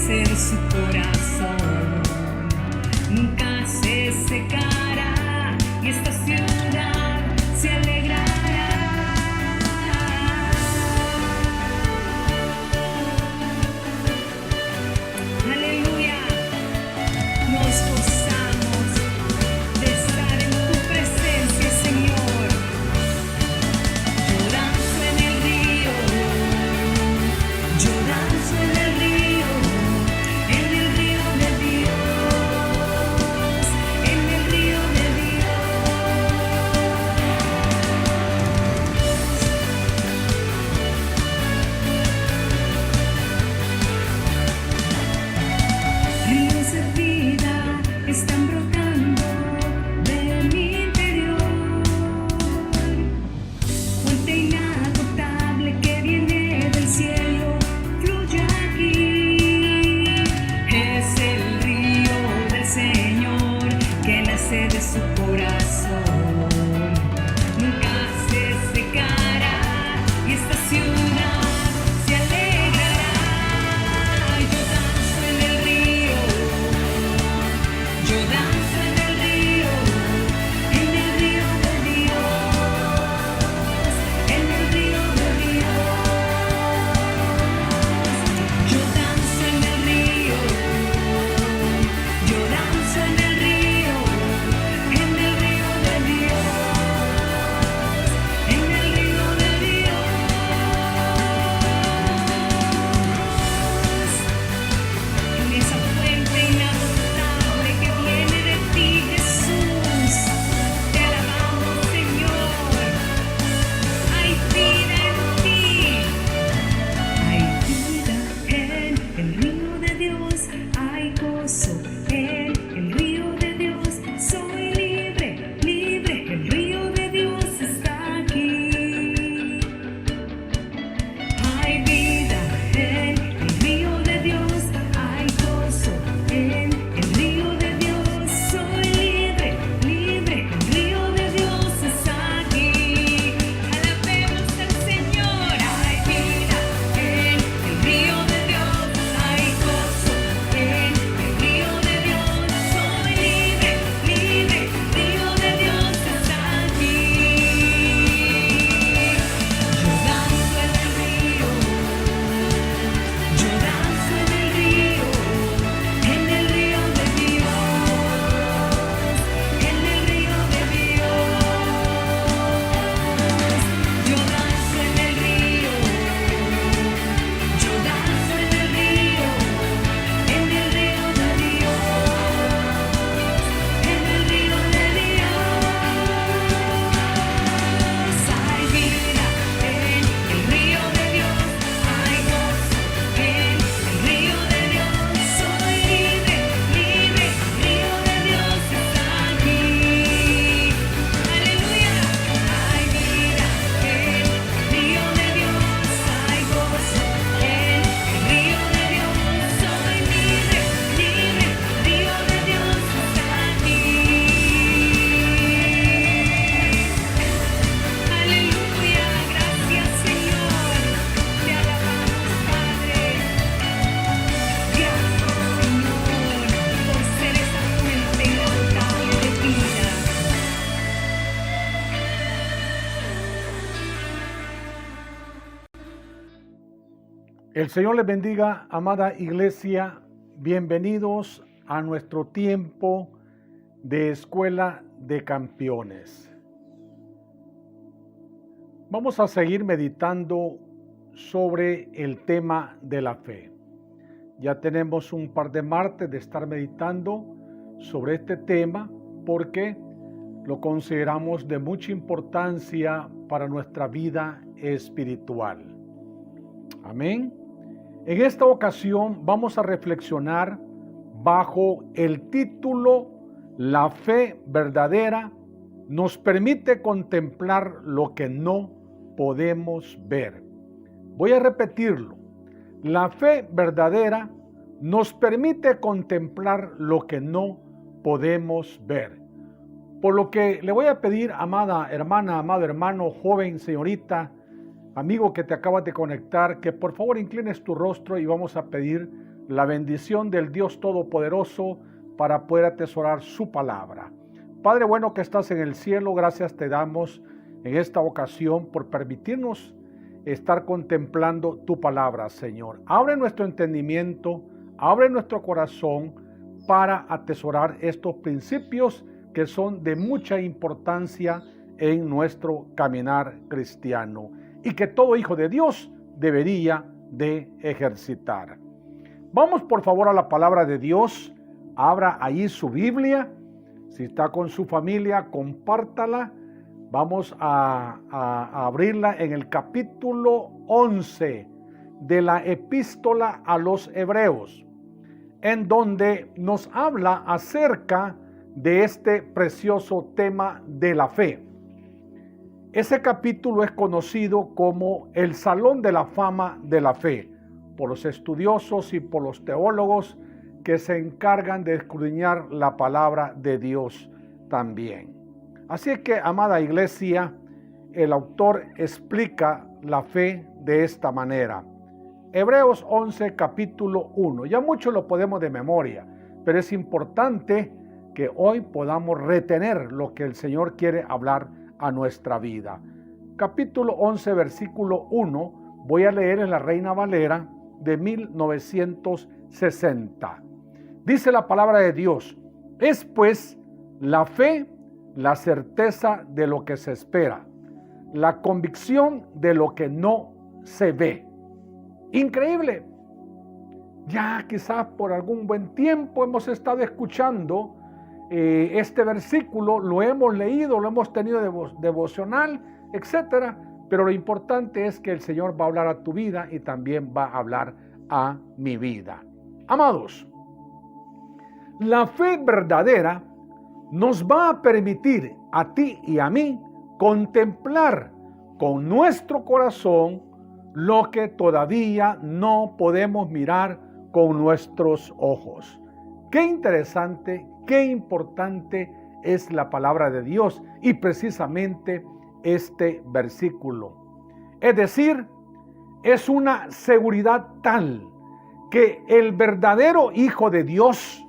nace de su corazón nunca se secará y esta ciudad se alegrará. Aleluya, nos gozamos de estar en tu presencia, Señor. Yo danzo en el río, yo danzo en el río de Dios, en el río de Dios. Ríos de vida están brotando de mi interior. Fuente inagotable que viene del cielo fluye aquí. Es el río del Señor que nace de su corazón. Nunca se secará y esta ciudad se alegrará. Yo danzo en el río, yo danzo en el río de Dios, en el río de Dios. Yo danzo en el río, yo danzo en el río de Dios, en el río de Dios. En esa fuente inagotable que viene de ti, Jesús, te alabamos, Señor. Hay vida en ti, hay vida en el río de Dios, hay gozo en el río de Dios. Soy libre, libre, el río de Dios está aquí. Hay vida en el río de Dios, hay gozo en el río de Dios. Soy libre, libre, el río de Dios está aquí. Alabemos al Señor. Hay vida en el río de Dios, hay gozo en el río de Dios. Soy libre, libre, el río de Dios está aquí. Yo danzo en el río, yo danzo en el río de Dios, en el río de Dios. Yo danzo en el río, yo danzo en el río de Dios, en el río de Dios. Hay vida en el río de Dios, hay gozo en el río de Dios. Soy libre, libre, el río de Dios está aquí. Aleluya. Hay vida en el río de Dios, hay gozo en el río de Dios. Soy libre, libre, el río de Dios está aquí. Aleluya, gracias Señor, te alabamos Padre, gracias Señor por ser esa fuente inagotable de vida. El Señor les bendiga, amada iglesia. Bienvenidos a nuestro tiempo de Escuela de Campeones. Vamos a seguir meditando sobre el tema de la fe. Ya tenemos un par de martes de estar meditando sobre este tema porque lo consideramos de mucha importancia para nuestra vida espiritual. Amén. En esta ocasión vamos a reflexionar bajo el título La fe verdadera nos permite contemplar lo que no podemos ver. Voy a repetirlo. La fe verdadera nos permite contemplar lo que no podemos ver. Por lo que le voy a pedir, amada hermana, amado hermano, joven, señorita, amigo que te acabas de conectar, que por favor inclines tu rostro y vamos a pedir la bendición del Dios Todopoderoso para poder atesorar su palabra. Padre bueno que estás en el cielo, gracias te damos en esta ocasión por permitirnos estar contemplando tu palabra, Señor. Abre nuestro entendimiento, abre nuestro corazón para atesorar estos principios que son de mucha importancia en nuestro caminar cristiano y que todo hijo de Dios debería de ejercitar. Vamos por favor a la palabra de Dios. Abra ahí su Biblia. Si está con su familia, compártala. Vamos a abrirla en el capítulo 11 de la epístola a los Hebreos, en donde nos habla acerca de este precioso tema de la fe. Ese capítulo es conocido como el Salón de la Fama de la Fe por los estudiosos y por los teólogos que se encargan de escudriñar la palabra de Dios también. Así es que, amada iglesia, el autor explica la fe de esta manera. Hebreos 11, capítulo 1. Ya mucho lo podemos de memoria, pero es importante que hoy podamos retener lo que el Señor quiere hablar a nuestra vida. Capítulo 11, versículo 1, voy a leer en la Reina Valera de 1960. Dice la palabra de Dios: es pues la fe la certeza de lo que se espera, la convicción de lo que no se ve. Increíble. Ya quizás por algún buen tiempo hemos estado escuchando este versículo, lo hemos leído, lo hemos tenido devocional, etcétera, pero lo importante es que el Señor va a hablar a tu vida y también va a hablar a mi vida. Amados, la fe verdadera nos va a permitir a ti y a mí contemplar con nuestro corazón lo que todavía no podemos mirar con nuestros ojos. Qué interesante, qué importante es la palabra de Dios y precisamente este versículo. Es decir, es una seguridad tal que el verdadero Hijo de Dios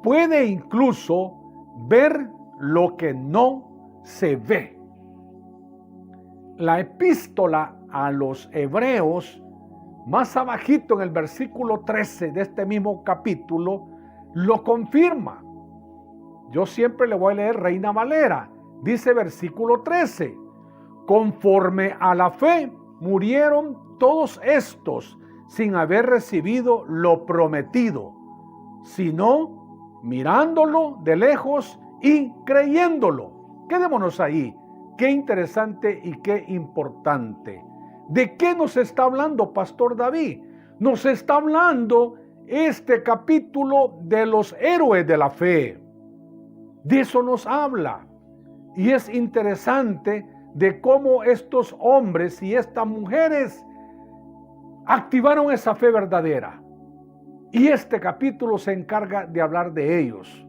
puede incluso ver lo que no se ve. La epístola a los Hebreos, más abajito en el versículo 13 de este mismo capítulo, lo confirma. Yo siempre le voy a leer Reina Valera. Dice versículo 13: conforme a la fe murieron todos estos sin haber recibido lo prometido, sino mirándolo de lejos y creyéndolo. Quedémonos ahí. Qué interesante y qué importante. ¿De qué nos está hablando Pastor David? Nos está hablando este capítulo de los héroes de la fe. De eso nos habla. Y es interesante de cómo estos hombres y estas mujeres activaron esa fe verdadera. Y este capítulo se encarga de hablar de ellos.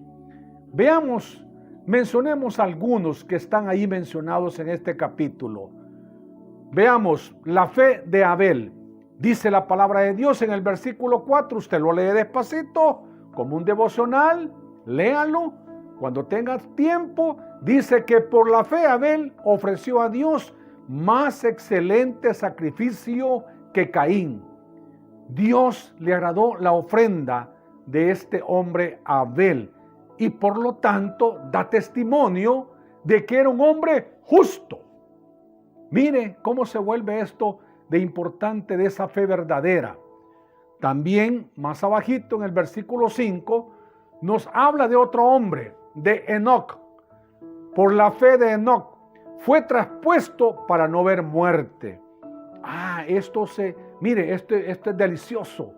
Veamos, mencionemos algunos que están ahí mencionados en este capítulo. Veamos la fe de Abel. Dice la palabra de Dios en el versículo 4. Usted lo lee despacito, como un devocional. Léalo cuando tengas tiempo. Dice que por la fe Abel ofreció a Dios más excelente sacrificio que Caín. Dios le agradó la ofrenda de este hombre Abel y por lo tanto da testimonio de que era un hombre justo. Mire cómo se vuelve esto de importante de esa fe verdadera. También más abajito en el versículo 5 nos habla de otro hombre, de Enoc. Por la fe de Enoc fue traspuesto para no ver muerte. Mire, esto es delicioso.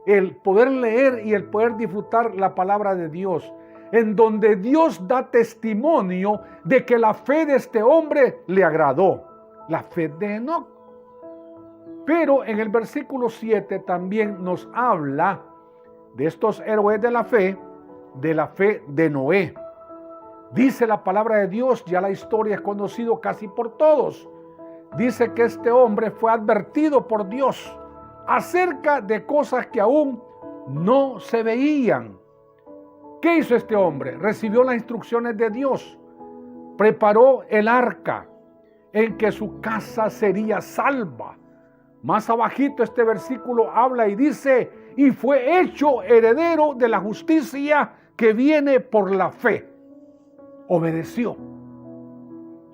El poder leer y el poder disfrutar la palabra de Dios, en donde Dios da testimonio de que la fe de este hombre le agradó. La fe de Enoc. Pero en el versículo 7 también nos habla de estos héroes de la fe de Noé. Dice la palabra de Dios, ya la historia es conocida casi por todos. Dice que este hombre fue advertido por Dios acerca de cosas que aún no se veían. ¿Qué hizo este hombre? Recibió las instrucciones de Dios, preparó el arca en que su casa sería salva. Más abajito este versículo habla y dice, y fue hecho heredero de la justicia que viene por la fe. Obedeció.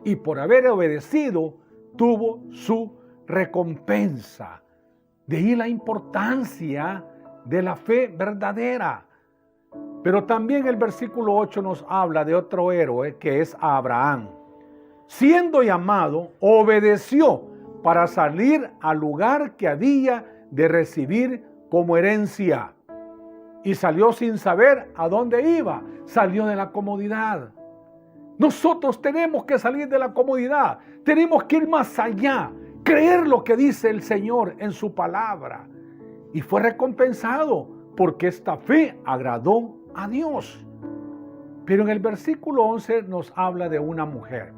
Y por haber obedecido, tuvo su recompensa. De ahí la importancia de la fe verdadera. Pero también el versículo 8 nos habla de otro héroe que es Abraham. Siendo llamado, obedeció para salir al lugar que había de recibir como herencia. Y salió sin saber a dónde iba. Salió de la comodidad. Nosotros tenemos que salir de la comodidad. Tenemos que ir más allá. Creer lo que dice el Señor en su palabra. Y fue recompensado porque esta fe agradó a Dios. Pero en el versículo 11 nos habla de una mujer.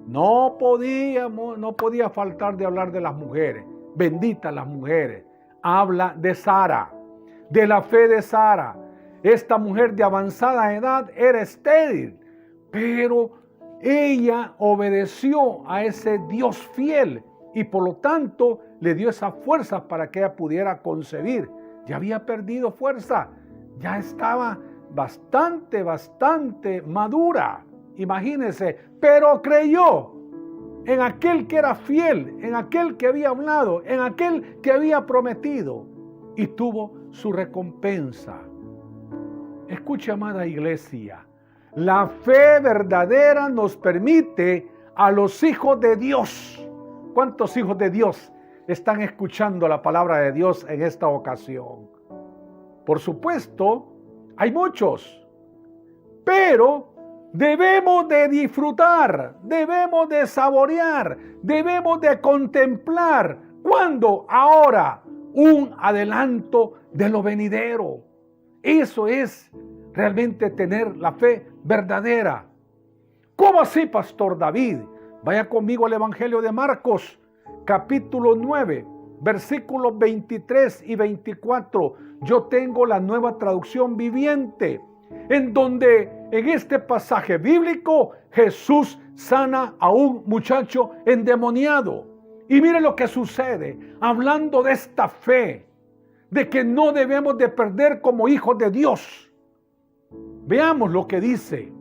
No podía faltar de hablar de las mujeres. Benditas las mujeres. Habla de Sara, de la fe de Sara. Esta mujer de avanzada edad era estéril, pero ella obedeció a ese Dios fiel y por lo tanto le dio esas fuerzas para que ella pudiera concebir. Ya había perdido fuerza, ya estaba bastante madura, imagínense, pero creyó en aquel que era fiel, en aquel que había hablado, en aquel que había prometido y tuvo su recompensa. Escucha, amada iglesia, la fe verdadera nos permite a los hijos de Dios. ¿Cuántos hijos de Dios están escuchando la palabra de Dios en esta ocasión? Por supuesto, hay muchos, pero debemos de disfrutar, debemos de saborear, debemos de contemplar. ¿Cuándo? Ahora, un adelanto de lo venidero. Eso es realmente tener la fe verdadera. ¿Cómo así, Pastor David? Vaya conmigo al Evangelio de Marcos, capítulo 9, versículos 23 y 24. Yo tengo la Nueva Traducción Viviente, en donde en este pasaje bíblico Jesús sana a un muchacho endemoniado. Y mire lo que sucede, hablando de esta fe, de que no debemos de perder como hijos de Dios. Veamos lo que dice.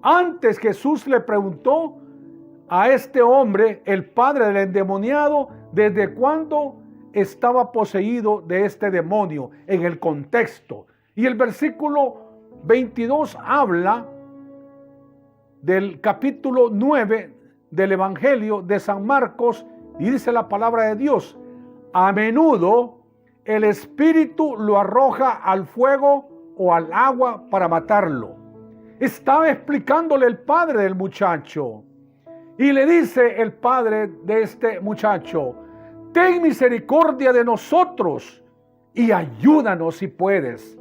Antes Jesús le preguntó a este hombre, el padre del endemoniado, desde cuándo estaba poseído de este demonio en el contexto. Y el versículo 22 habla del capítulo 9 del Evangelio de San Marcos y dice la palabra de Dios: a menudo el espíritu lo arroja al fuego o al agua para matarlo. Estaba explicándole el padre del muchacho y le dice el padre de este muchacho: ten misericordia de nosotros y ayúdanos si puedes.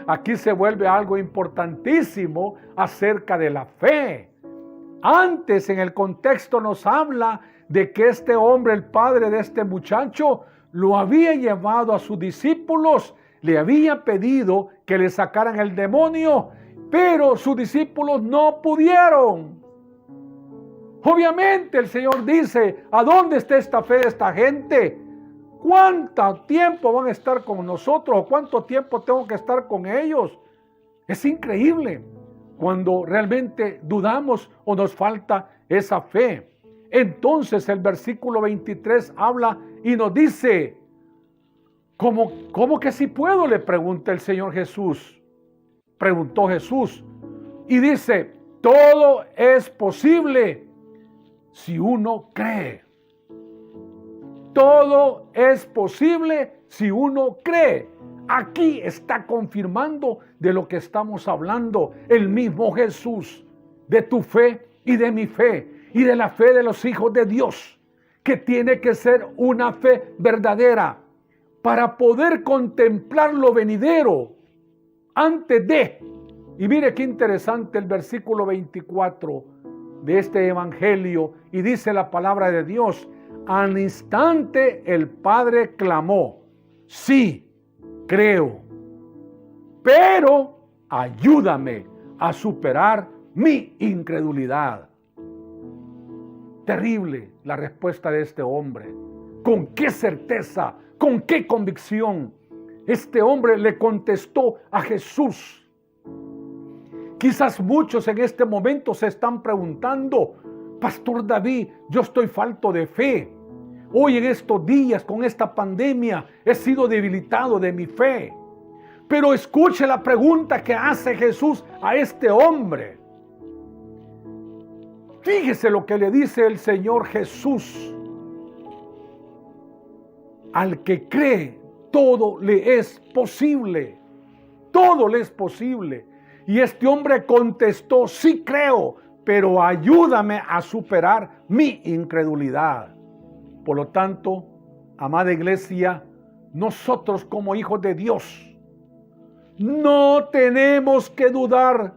Aquí se vuelve algo importantísimo acerca de la fe. Antes en el contexto nos habla de que este hombre, el padre de este muchacho, lo había llevado a sus discípulos, le había pedido que le sacaran el demonio, pero sus discípulos no pudieron. Obviamente el Señor dice: ¿a dónde está esta fe de esta gente? ¿Cuánto tiempo van a estar con nosotros? ¿O cuánto tiempo tengo que estar con ellos? Es increíble cuando realmente dudamos o nos falta esa fe. Entonces el versículo 23 habla y nos dice: ¿Cómo que si puedo? Le pregunta el Señor Jesús. Preguntó Jesús y dice: todo es posible si uno cree. Todo es posible si uno cree. Aquí está confirmando de lo que estamos hablando el mismo Jesús, de tu fe y de mi fe y de la fe de los hijos de Dios, que tiene que ser una fe verdadera para poder contemplar lo venidero antes de. Y mire qué interesante el versículo 24 de este evangelio, y dice la palabra de Dios: Al instante el padre clamó: sí, creo, pero ayúdame a superar mi incredulidad. Terrible la respuesta de este hombre. ¿Con qué certeza, con qué convicción este hombre le contestó a Jesús? Quizás muchos en este momento se están preguntando: Pastor David, yo estoy falto de fe. Hoy en estos días con esta pandemia he sido debilitado de mi fe. Pero escuche la pregunta que hace Jesús a este hombre. Fíjese lo que le dice el Señor Jesús. Al que cree, todo le es posible. Todo le es posible. Y este hombre contestó: sí creo, pero ayúdame a superar mi incredulidad. Por lo tanto, amada iglesia, nosotros como hijos de Dios, no tenemos que dudar.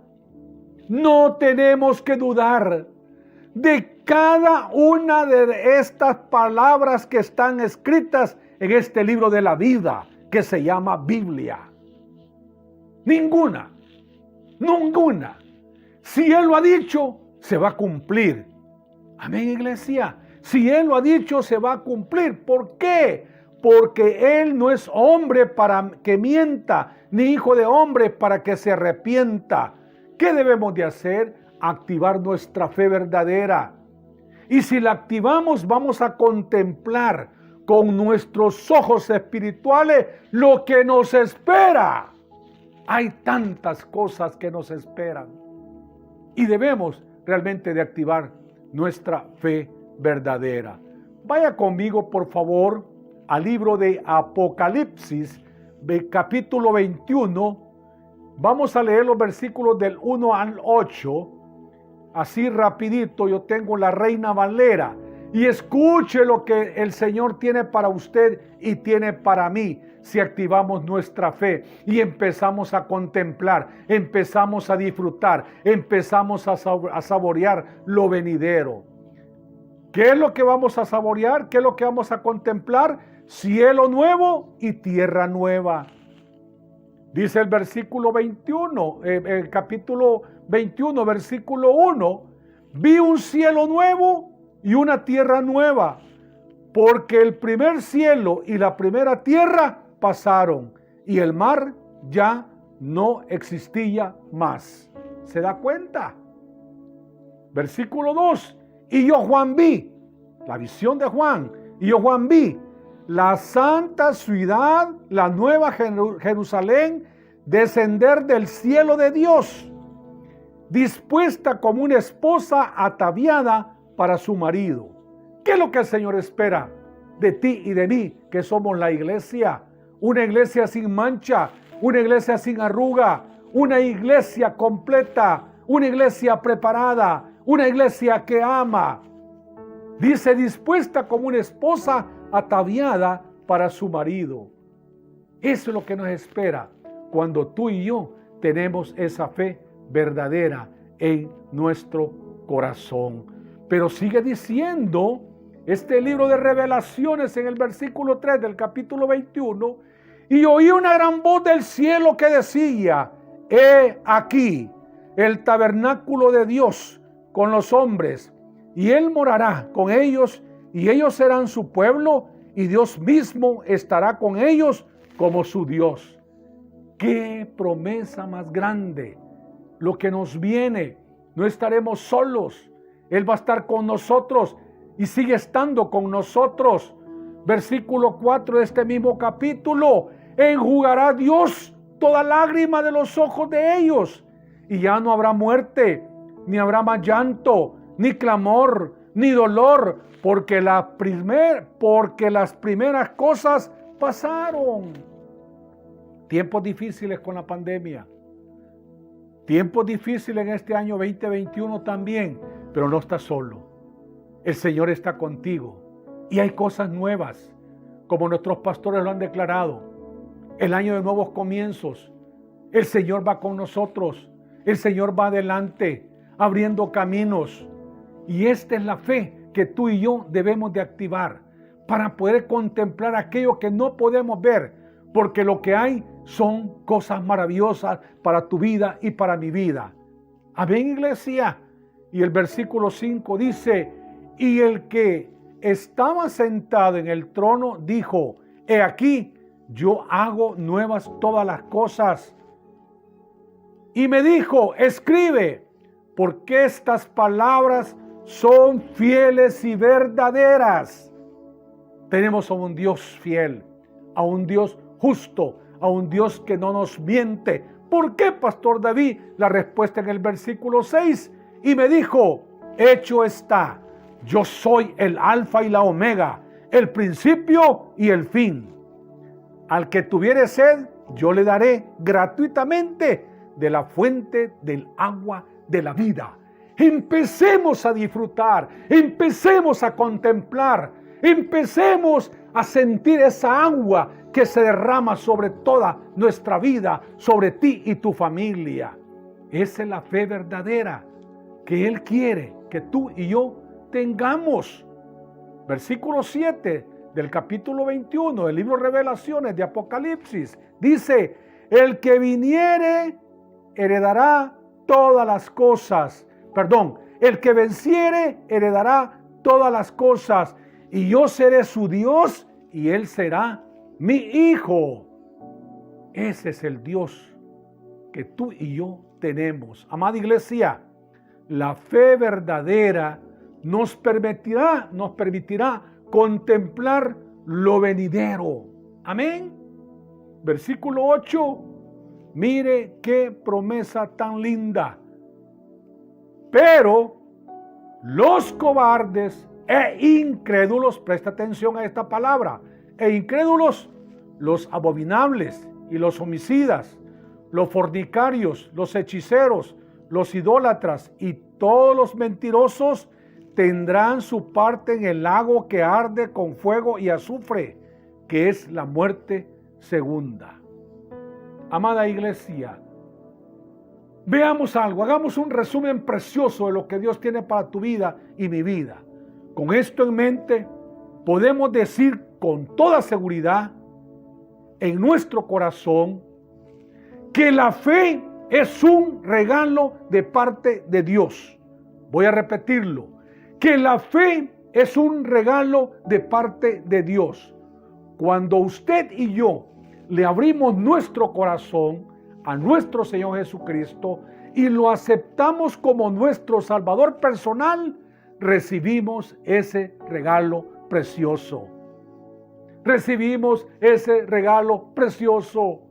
No tenemos que dudar de cada una de estas palabras que están escritas en este libro de la vida que se llama Biblia. Ninguna. Si Él lo ha dicho, se va a cumplir. Amén, iglesia. Si Él lo ha dicho, se va a cumplir. ¿Por qué? Porque Él no es hombre para que mienta, ni hijo de hombre para que se arrepienta. ¿Qué debemos de hacer? Activar nuestra fe verdadera. Y si la activamos, vamos a contemplar con nuestros ojos espirituales lo que nos espera. Hay tantas cosas que nos esperan. Y debemos realmente de activar nuestra fe verdadera. Vaya conmigo, por favor, al libro de Apocalipsis, capítulo 21. Vamos a leer los versículos del 1 al 8. Así rapidito, yo tengo la Reina Valera. Y escuche lo que el Señor tiene para usted y tiene para mí. Si activamos nuestra fe y empezamos a contemplar, empezamos a disfrutar, empezamos a saborear lo venidero. ¿Qué es lo que vamos a saborear? ¿Qué es lo que vamos a contemplar? Cielo nuevo y tierra nueva. Dice el versículo 21, el capítulo 21, versículo 1. Vi un cielo nuevo y una tierra nueva, porque el primer cielo y la primera tierra pasaron y el mar ya no existía más. ¿Se da cuenta? Versículo 2. Y yo Juan vi, la visión de Juan, y yo Juan vi la santa ciudad, la nueva Jerusalén, descender del cielo de Dios, dispuesta como una esposa ataviada para su marido. ¿Qué es lo que el Señor espera de ti y de mí, que somos la iglesia? Una iglesia sin mancha, una iglesia sin arruga, una iglesia completa, una iglesia preparada, una iglesia que ama. Dice, dispuesta como una esposa ataviada para su marido. Eso es lo que nos espera cuando tú y yo tenemos esa fe verdadera en nuestro corazón. Pero sigue diciendo este libro de Revelaciones en el versículo 3 del capítulo 21, y oí una gran voz del cielo que decía: he aquí el tabernáculo de Dios con los hombres, y Él morará con ellos, y ellos serán su pueblo, y Dios mismo estará con ellos como su Dios. ¡Qué promesa más grande! Lo que nos viene, no estaremos solos. Él va a estar con nosotros y sigue estando con nosotros. Versículo 4 de este mismo capítulo: enjugará Dios toda lágrima de los ojos de ellos, y ya no habrá muerte, ni habrá más llanto, ni clamor, ni dolor, porque las primeras cosas pasaron. Tiempos difíciles con la pandemia, tiempos difíciles en este año 2021 también, pero no estás solo. El Señor está contigo y hay cosas nuevas, como nuestros pastores lo han declarado. El año de nuevos comienzos. El Señor va con nosotros. El Señor va adelante, abriendo caminos. Y esta es la fe que tú y yo debemos de activar para poder contemplar aquello que no podemos ver, porque lo que hay son cosas maravillosas para tu vida y para mi vida. Amén, iglesia. Y el versículo 5 dice, y el que estaba sentado en el trono dijo, he aquí, yo hago nuevas todas las cosas. Y me dijo, escribe, porque estas palabras son fieles y verdaderas. Tenemos a un Dios fiel, a un Dios justo, a un Dios que no nos miente. ¿Por qué, Pastor David? La respuesta en el versículo 6. Y me dijo, hecho está, yo soy el alfa y la omega, el principio y el fin. Al que tuviere sed, yo le daré gratuitamente de la fuente del agua de la vida. Empecemos a disfrutar, empecemos a contemplar, empecemos a sentir esa agua que se derrama sobre toda nuestra vida, sobre ti y tu familia. Esa es la fe verdadera que Él quiere que tú y yo tengamos. Versículo 7 del capítulo 21 del libro Revelaciones de Apocalipsis dice, el que viniere heredará todas las cosas. El que venciere heredará todas las cosas, y yo seré su Dios y él será mi hijo. Ese es el Dios que tú y yo tenemos. Amada iglesia, la fe verdadera nos permitirá contemplar lo venidero. Amén. Versículo 8. Mire qué promesa tan linda. Pero los cobardes e incrédulos, presta atención a esta palabra, e incrédulos, los abominables y los homicidas, los fornicarios, los hechiceros, los idólatras y todos los mentirosos tendrán su parte en el lago que arde con fuego y azufre, que es la muerte segunda. Amada iglesia, veamos algo, hagamos un resumen precioso de lo que Dios tiene para tu vida y mi vida. Con esto en mente, podemos decir con toda seguridad en nuestro corazón que la fe es un regalo de parte de Dios. Voy a repetirlo, que la fe es un regalo de parte de Dios. Cuando usted y yo le abrimos nuestro corazón a nuestro Señor Jesucristo y lo aceptamos como nuestro Salvador personal, recibimos ese regalo precioso. Recibimos ese regalo precioso.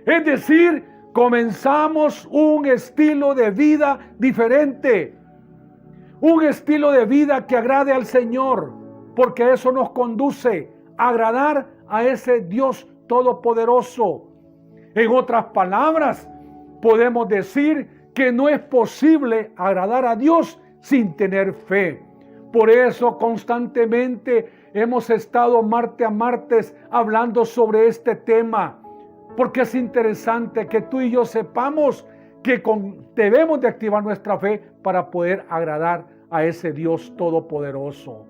Es decir, comenzamos un estilo de vida diferente. Un estilo de vida que agrade al Señor, porque eso nos conduce a agradar a ese Dios todopoderoso. En otras palabras, podemos decir que no es posible agradar a Dios sin tener fe. Por eso constantemente hemos estado martes a martes hablando sobre este tema, porque es interesante que tú y yo sepamos que debemos de activar nuestra fe para poder agradar a ese Dios todopoderoso.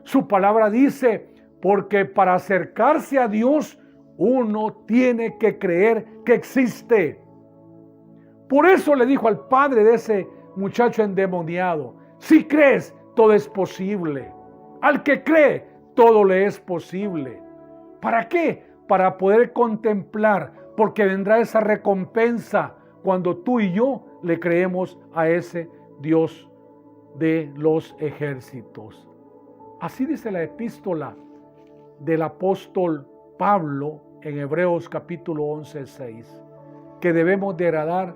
Su palabra dice, porque para acercarse a Dios uno tiene que creer que existe. Por eso le dijo al padre de ese muchacho endemoniado, si crees, todo es posible. Al que cree, todo le es posible. ¿Para qué? Para poder contemplar, porque vendrá esa recompensa cuando tú y yo le creemos a ese Dios de los ejércitos. Así dice la epístola del apóstol Pablo en Hebreos capítulo 11:6, que debemos de agradar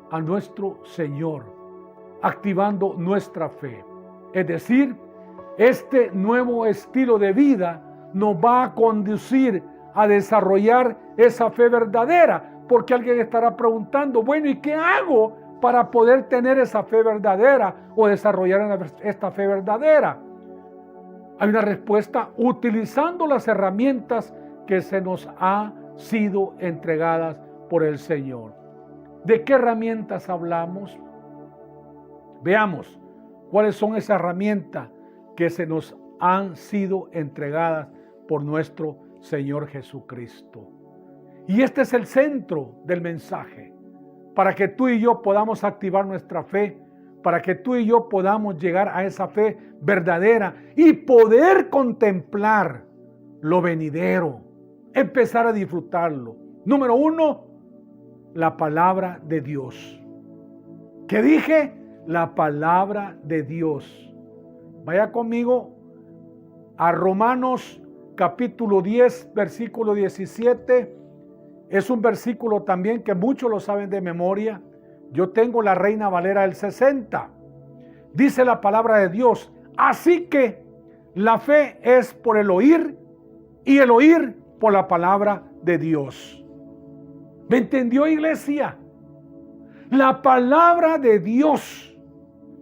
a nuestro Señor, activando nuestra fe. Es decir, este nuevo estilo de vida nos va a conducir a desarrollar esa fe verdadera, porque alguien estará preguntando, bueno, ¿y qué hago para poder tener esa fe verdadera o desarrollar esta fe verdadera? Hay una respuesta utilizando las herramientas que se nos han sido entregadas por el Señor. ¿De qué herramientas hablamos? Veamos cuáles son esas herramientas que se nos han sido entregadas por nuestro Señor Jesucristo. Y este es el centro del mensaje, para que tú y yo podamos activar nuestra fe, para que tú y yo podamos llegar a esa fe verdadera y poder contemplar lo venidero, empezar a disfrutarlo. Número 1, la palabra de Dios. ¿Qué dije? La palabra de Dios. Vaya conmigo a Romanos capítulo 10, versículo 17. Es un versículo también que muchos lo saben de memoria. Yo tengo la Reina Valera del 60. Dice la palabra de Dios: así que la fe es por el oír y el oír por la palabra de Dios. ¿Me entendió, iglesia? La palabra de Dios,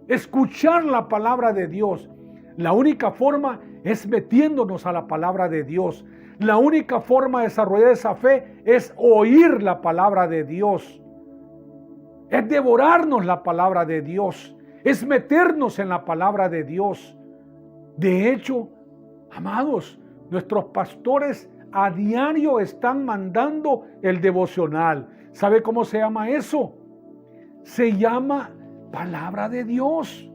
escuchar la palabra de Dios. La única forma es metiéndonos a la palabra de Dios. La única forma de desarrollar esa fe es oír la palabra de Dios. Es devorarnos la palabra de Dios. Es meternos en la palabra de Dios. De hecho, amados, nuestros pastores a diario están mandando el devocional. ¿Sabe cómo se llama eso? Se llama palabra de Dios.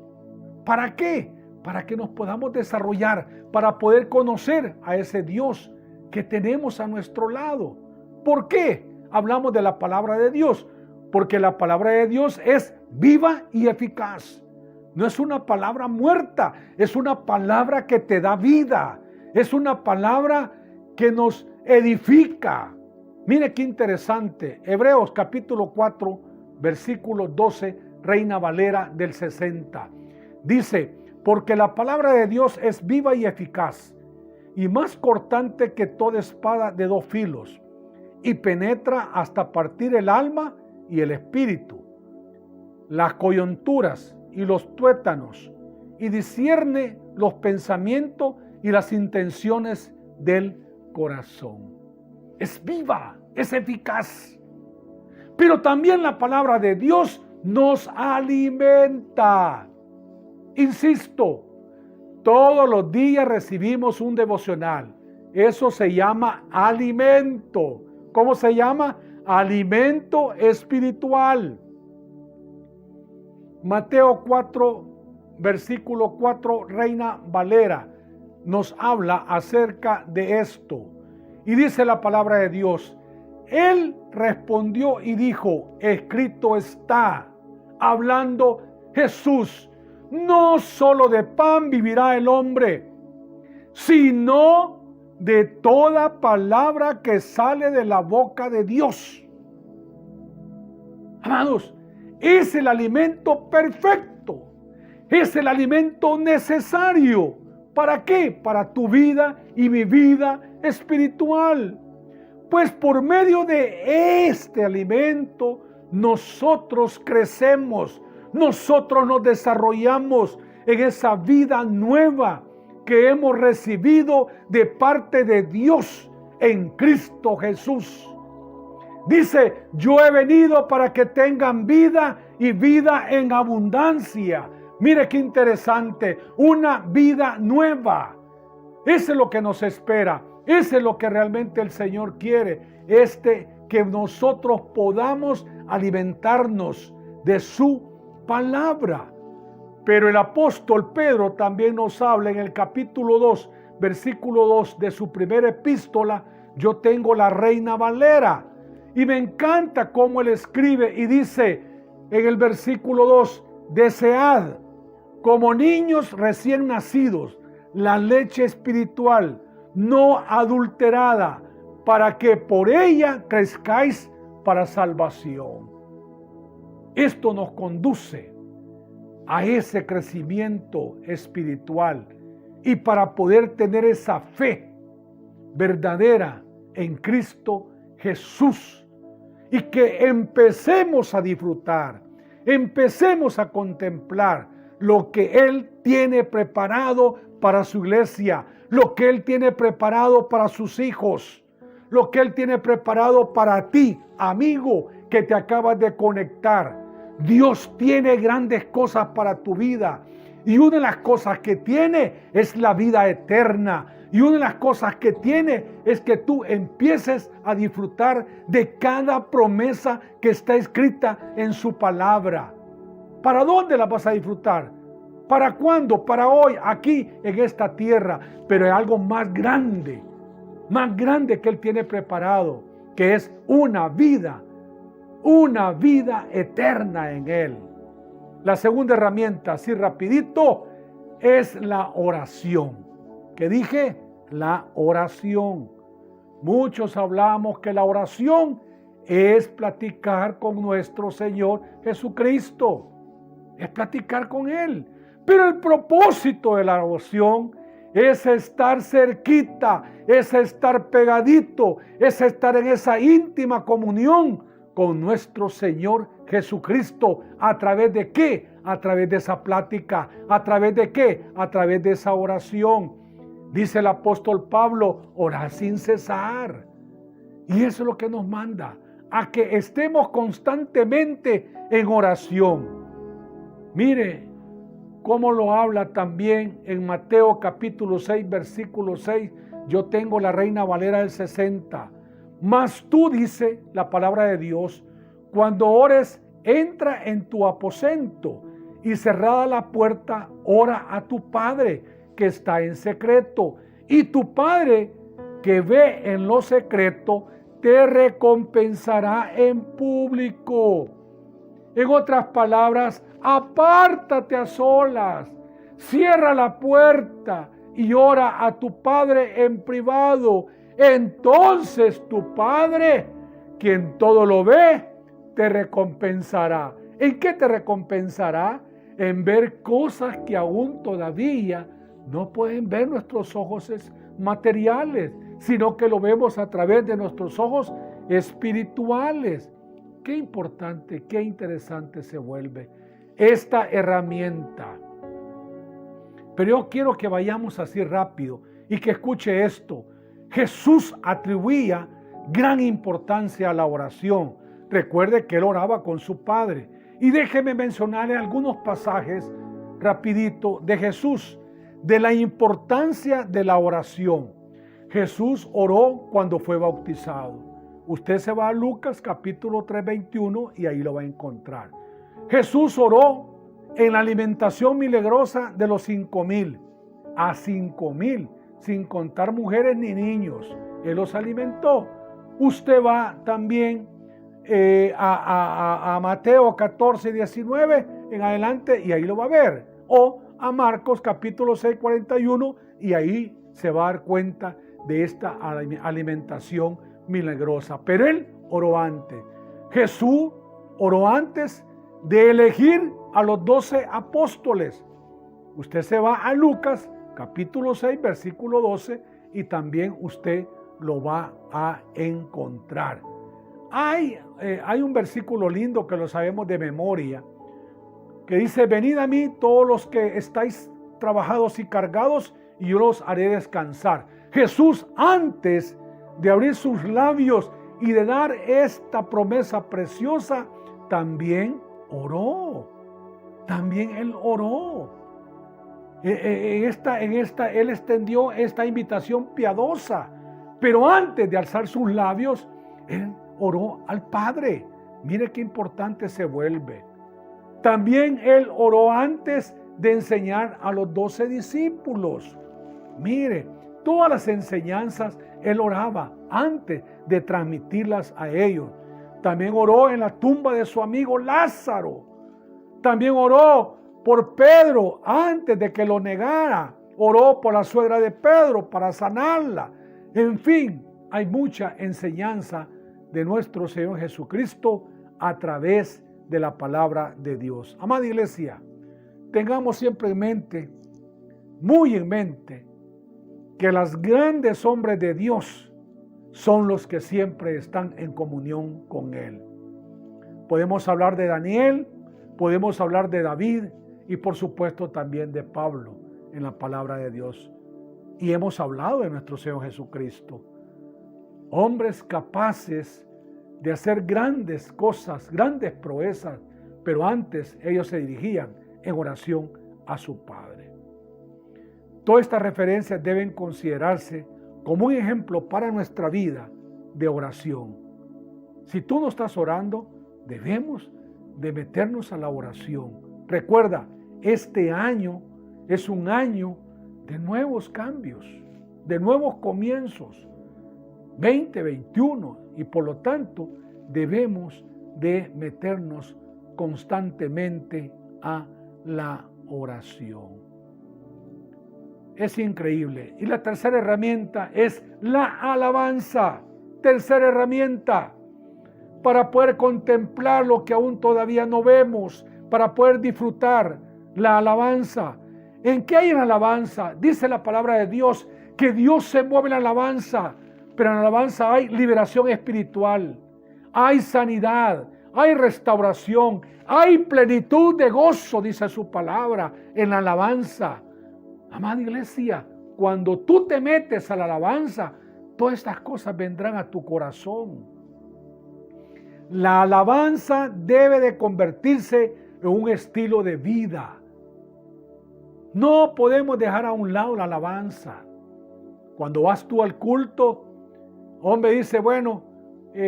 ¿Para qué? Para que nos podamos desarrollar, para poder conocer a ese Dios que tenemos a nuestro lado. ¿Por qué hablamos de la palabra de Dios? Porque la palabra de Dios es viva y eficaz. No es una palabra muerta, es una palabra que te da vida. Es una palabra que nos edifica. Mire qué interesante. Hebreos capítulo 4, versículo 12, Reina Valera del 60. Dice: porque la palabra de Dios es viva y eficaz, y más cortante que toda espada de 2 filos, y penetra hasta partir el alma y el espíritu, las coyunturas y los tuétanos, y discierne los pensamientos y las intenciones del corazón. Es viva, es eficaz. Pero también la palabra de Dios nos alimenta. Insisto, todos los días recibimos un devocional. Eso se llama alimento. ¿Cómo se llama? Alimento espiritual. Mateo 4, versículo 4, Reina Valera, nos habla acerca de esto. Y dice la palabra de Dios: Él respondió y dijo: escrito está, hablando Jesús, no solo de pan vivirá el hombre, sino de toda palabra que sale de la boca de Dios. Amados, es el alimento perfecto, es el alimento necesario. ¿Para qué? Para tu vida y mi vida espiritual. Pues por medio de este alimento nosotros crecemos, nosotros nos desarrollamos en esa vida nueva que hemos recibido de parte de Dios en Cristo Jesús. Dice: yo he venido para que tengan vida y vida en abundancia. Mire qué interesante, una vida nueva. Eso es lo que nos espera. Eso es lo que realmente el Señor quiere. Que nosotros podamos alimentarnos de su palabra. Pero el apóstol Pedro también nos habla en el capítulo 2, versículo 2 de su primera epístola. Yo tengo la Reina Valera y me encanta cómo él escribe y dice en el versículo 2: desead como niños recién nacidos la leche espiritual no adulterada, para que por ella crezcáis para salvación. Esto nos conduce a ese crecimiento espiritual y para poder tener esa fe verdadera en Cristo Jesús y que empecemos a disfrutar, empecemos a contemplar lo que Él tiene preparado para su iglesia, lo que Él tiene preparado para sus hijos, lo que Él tiene preparado para ti, amigo, que te acabas de conectar. Dios tiene grandes cosas para tu vida. Y una de las cosas que tiene es la vida eterna. Y una de las cosas que tiene es que tú empieces a disfrutar de cada promesa que está escrita en su palabra. ¿Para dónde la vas a disfrutar? ¿Para cuándo? Para hoy, aquí en esta tierra. Pero hay algo más grande que Él tiene preparado, que es una vida eterna en Él. La segunda herramienta, así rapidito, es la oración. ¿Qué dije? La oración. Muchos hablamos que la oración es platicar con nuestro Señor Jesucristo. Es platicar con Él. Pero el propósito de la oración es estar cerquita, es estar pegadito, es estar en esa íntima comunión con nuestro Señor Jesucristo. ¿A través de qué? A través de esa plática. ¿A través de qué? A través de esa oración. Dice el apóstol Pablo, orar sin cesar. Y eso es lo que nos manda, a que estemos constantemente en oración. Mire cómo lo habla también en Mateo capítulo 6, versículo 6. Yo tengo la Reina Valera del 60. Mas tú, dice la palabra de Dios, cuando ores, entra en tu aposento y cerrada la puerta, ora a tu Padre que está en secreto. Y tu Padre que ve en lo secreto, te recompensará en público. En otras palabras, apártate a solas, cierra la puerta y ora a tu Padre en privado. Entonces tu Padre, quien todo lo ve, te recompensará. ¿En qué te recompensará? En ver cosas que aún todavía no pueden ver nuestros ojos materiales, sino que lo vemos a través de nuestros ojos espirituales. Qué importante, qué interesante se vuelve esta herramienta. Pero yo quiero que vayamos así rápido y que escuche esto. Jesús atribuía gran importancia a la oración. Recuerde que Él oraba con su Padre. Y déjeme mencionarle algunos pasajes rapidito de Jesús, de la importancia de la oración. Jesús oró cuando fue bautizado. Usted se va a Lucas capítulo 3, 21 y ahí lo va a encontrar. Jesús oró en la alimentación milagrosa de los 5,000, a 5,000, sin contar mujeres ni niños. Él los alimentó. Usted va también a Mateo 14, 19 en adelante y ahí lo va a ver. O a Marcos capítulo 6, 41 y ahí se va a dar cuenta de esta alimentación milagrosa. Pero Él oró antes. Jesús oró antes de elegir a los 12 apóstoles. Usted se va a Lucas capítulo 6 versículo 12 y también usted lo va a encontrar. Hay un versículo lindo que lo sabemos de memoria, que dice: venid a mí todos los que estáis trabajados y cargados, y yo los haré descansar. Jesús, antes de abrir sus labios y de dar esta promesa preciosa, también oró. También Él oró. Él extendió esta invitación piadosa, pero antes de alzar sus labios, Él oró al Padre. Mire qué importante se vuelve. También Él oró antes de enseñar a los 12 discípulos. Mire, todas las enseñanzas Él oraba antes de transmitirlas a ellos. También oró en la tumba de su amigo Lázaro. También oró por Pedro antes de que lo negara. Oró por la suegra de Pedro para sanarla. En fin, hay mucha enseñanza de nuestro Señor Jesucristo a través de la palabra de Dios. Amada iglesia, tengamos siempre en mente, muy en mente, que los grandes hombres de Dios son los que siempre están en comunión con Él. Podemos hablar de Daniel, podemos hablar de David y por supuesto también de Pablo en la palabra de Dios. Y hemos hablado de nuestro Señor Jesucristo. Hombres capaces de hacer grandes cosas, grandes proezas, pero antes ellos se dirigían en oración a su Padre. Todas estas referencias deben considerarse como un ejemplo para nuestra vida de oración. Si tú no estás orando, debemos de meternos a la oración. Recuerda, este año es un año de nuevos cambios, de nuevos comienzos, 2021, y por lo tanto debemos de meternos constantemente a la oración. Es increíble. Y la tercera herramienta es la alabanza. Tercera herramienta, para poder contemplar lo que aún todavía no vemos, para poder disfrutar la alabanza. ¿En qué hay en alabanza? Dice la palabra de Dios que Dios se mueve en la alabanza, pero en la alabanza hay liberación espiritual, hay sanidad, hay restauración, hay plenitud de gozo, dice su palabra, en la alabanza. Amada iglesia, cuando tú te metes a la alabanza, todas estas cosas vendrán a tu corazón. La alabanza debe de convertirse en un estilo de vida. No podemos dejar a un lado la alabanza. Cuando vas tú al culto, hombre dice, bueno,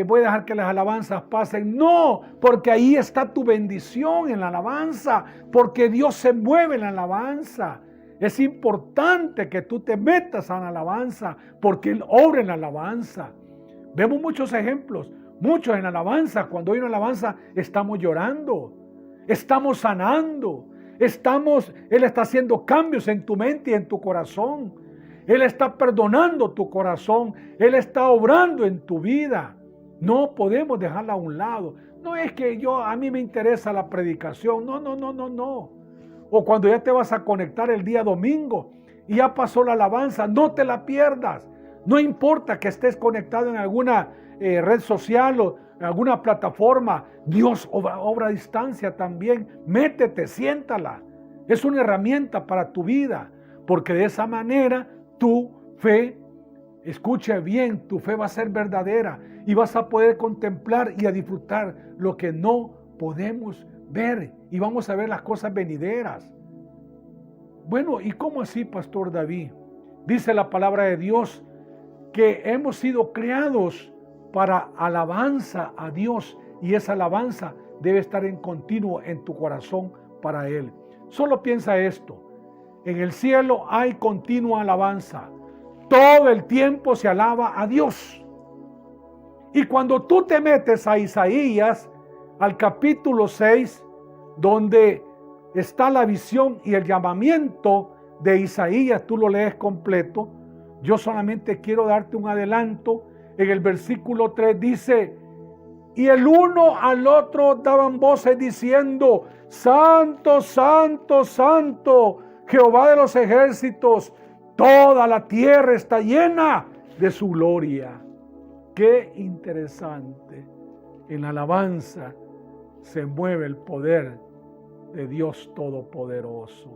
voy a dejar que las alabanzas pasen. No, porque ahí está tu bendición en la alabanza, porque Dios se mueve en la alabanza. Es importante que tú te metas a la alabanza, porque Él obra en la alabanza. Vemos muchos ejemplos, muchos en la alabanza. Cuando hay una alabanza, estamos llorando, estamos sanando, Él está haciendo cambios en tu mente y en tu corazón. Él está perdonando tu corazón, Él está obrando en tu vida. No podemos dejarla a un lado. No es que a mí me interesa la predicación. No. O cuando ya te vas a conectar el día domingo y ya pasó la alabanza, no te la pierdas. No importa que estés conectado en alguna red social o en alguna plataforma, Dios obra a distancia también. Métete, siéntala. Es una herramienta para tu vida, porque de esa manera tu fe, escuche bien, tu fe va a ser verdadera y vas a poder contemplar y a disfrutar lo que no podemos ver, y vamos a ver las cosas venideras. Bueno, ¿y cómo así, Pastor David? Dice la palabra de Dios que hemos sido creados para alabanza a Dios, y esa alabanza debe estar en continuo en tu corazón para Él. Solo piensa esto: en el cielo hay continua alabanza, todo el tiempo se alaba a Dios. Y cuando tú te metes a Isaías, al capítulo 6, donde está la visión y el llamamiento de Isaías, tú lo lees completo. Yo solamente quiero darte un adelanto. En el versículo 3 dice: y el uno al otro daban voces diciendo, Santo, Santo, Santo, Jehová de los ejércitos, toda la tierra está llena de su gloria. Qué interesante. En la alabanza se mueve el poder de Dios Todopoderoso.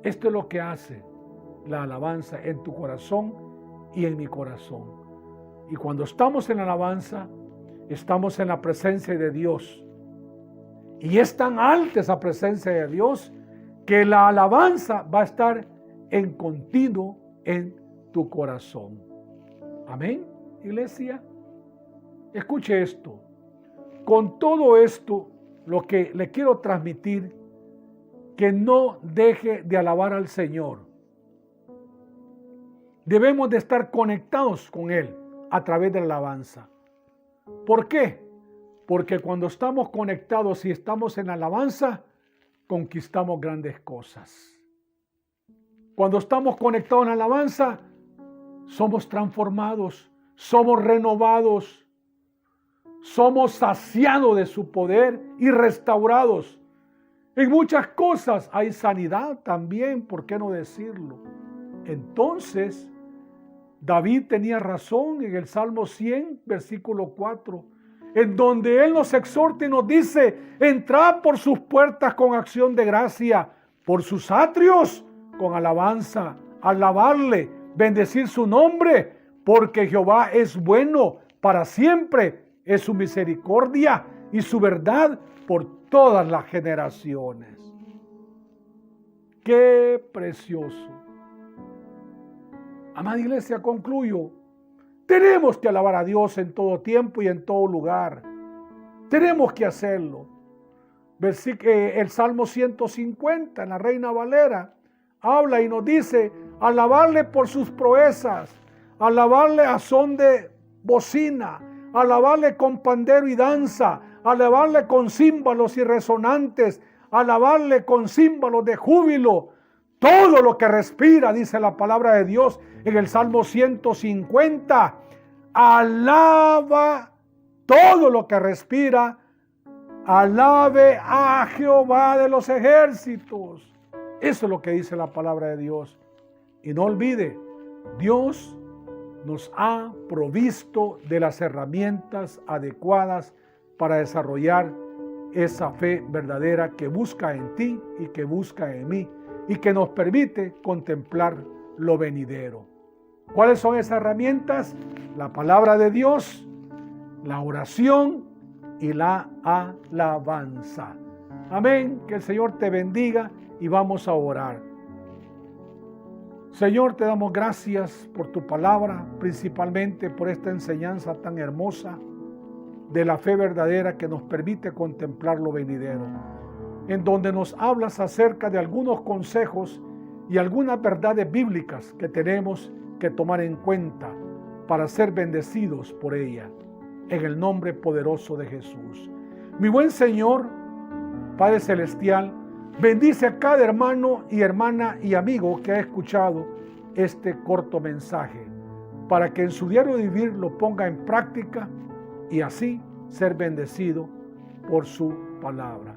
Esto es lo que hace la alabanza en tu corazón y en mi corazón. Y cuando estamos en la alabanza, estamos en la presencia de Dios. Y es tan alta esa presencia de Dios que la alabanza va a estar en continuo en tu corazón. Amén, iglesia. Escuche esto. Con todo esto, lo que le quiero transmitir, que no deje de alabar al Señor. Debemos de estar conectados con Él a través de la alabanza. ¿Por qué? Porque cuando estamos conectados y estamos en alabanza, conquistamos grandes cosas. Cuando estamos conectados en alabanza, somos transformados, somos renovados, somos saciados de su poder y restaurados. En muchas cosas hay sanidad también, ¿por qué no decirlo? Entonces, David tenía razón en el Salmo 100, versículo 4, en donde él nos exhorta y nos dice: entrad por sus puertas con acción de gracia, por sus atrios con alabanza, alabarle, bendecir su nombre, porque Jehová es bueno, para siempre es su misericordia y su verdad por todas las generaciones. Qué precioso. Amada iglesia, concluyo. Tenemos que alabar a Dios en todo tiempo y en todo lugar. Tenemos que hacerlo. El Salmo 150 en la Reina Valera habla y nos dice: alabarle por sus proezas, alabarle a son de bocina, alabarle con pandero y danza, alabarle con címbalos y resonantes, alabarle con címbalos de júbilo. Todo lo que respira, dice la palabra de Dios en el Salmo 150, alaba todo lo que respira, alabe a Jehová de los ejércitos. Eso es lo que dice la palabra de Dios. Y no olvide, Dios nos ha provisto de las herramientas adecuadas para desarrollar esa fe verdadera que busca en ti y que busca en mí y que nos permite contemplar lo venidero. ¿Cuáles son esas herramientas? La palabra de Dios, la oración y la alabanza. Amén. Que el Señor te bendiga y vamos a orar. Señor, te damos gracias por tu palabra, principalmente por esta enseñanza tan hermosa de la fe verdadera que nos permite contemplar lo venidero, en donde nos hablas acerca de algunos consejos y algunas verdades bíblicas que tenemos que tomar en cuenta para ser bendecidos por ella, en el nombre poderoso de Jesús. Mi buen Señor, Padre Celestial, bendice a cada hermano y hermana y amigo que ha escuchado este corto mensaje, para que en su diario vivir lo ponga en práctica y así ser bendecido por su palabra.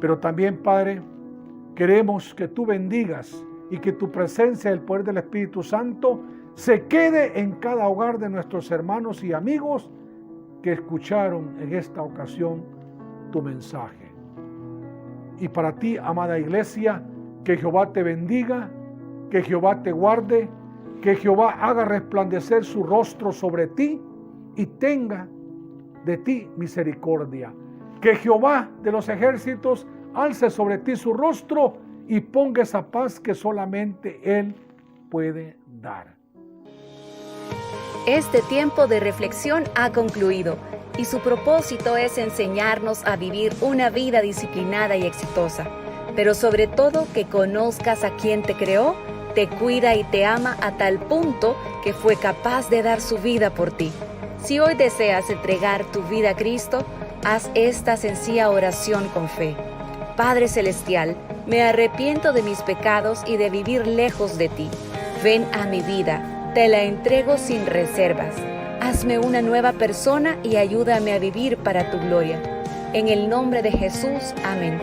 Pero también, Padre, queremos que tú bendigas y que tu presencia y el poder del Espíritu Santo se quede en cada hogar de nuestros hermanos y amigos que escucharon en esta ocasión tu mensaje. Y para ti, amada iglesia, que Jehová te bendiga, que Jehová te guarde, que Jehová haga resplandecer su rostro sobre ti y tenga de ti misericordia. Que Jehová de los ejércitos alce sobre ti su rostro y ponga esa paz que solamente Él puede dar. Este tiempo de reflexión ha concluido y su propósito es enseñarnos a vivir una vida disciplinada y exitosa, pero sobre todo que conozcas a quien te creó, te cuida y te ama a tal punto que fue capaz de dar su vida por ti. Si hoy deseas entregar tu vida a Cristo, haz esta sencilla oración con fe. Padre Celestial, me arrepiento de mis pecados y de vivir lejos de ti. Ven a mi vida, te la entrego sin reservas. Hazme una nueva persona y ayúdame a vivir para tu gloria. En el nombre de Jesús, amén.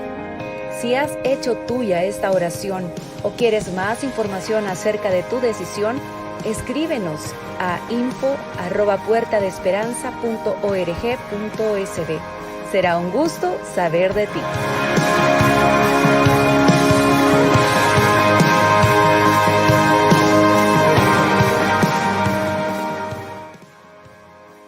Si has hecho tuya esta oración o quieres más información acerca de tu decisión, escríbenos a info@puertadesperanza.org.sb. Será un gusto saber de ti.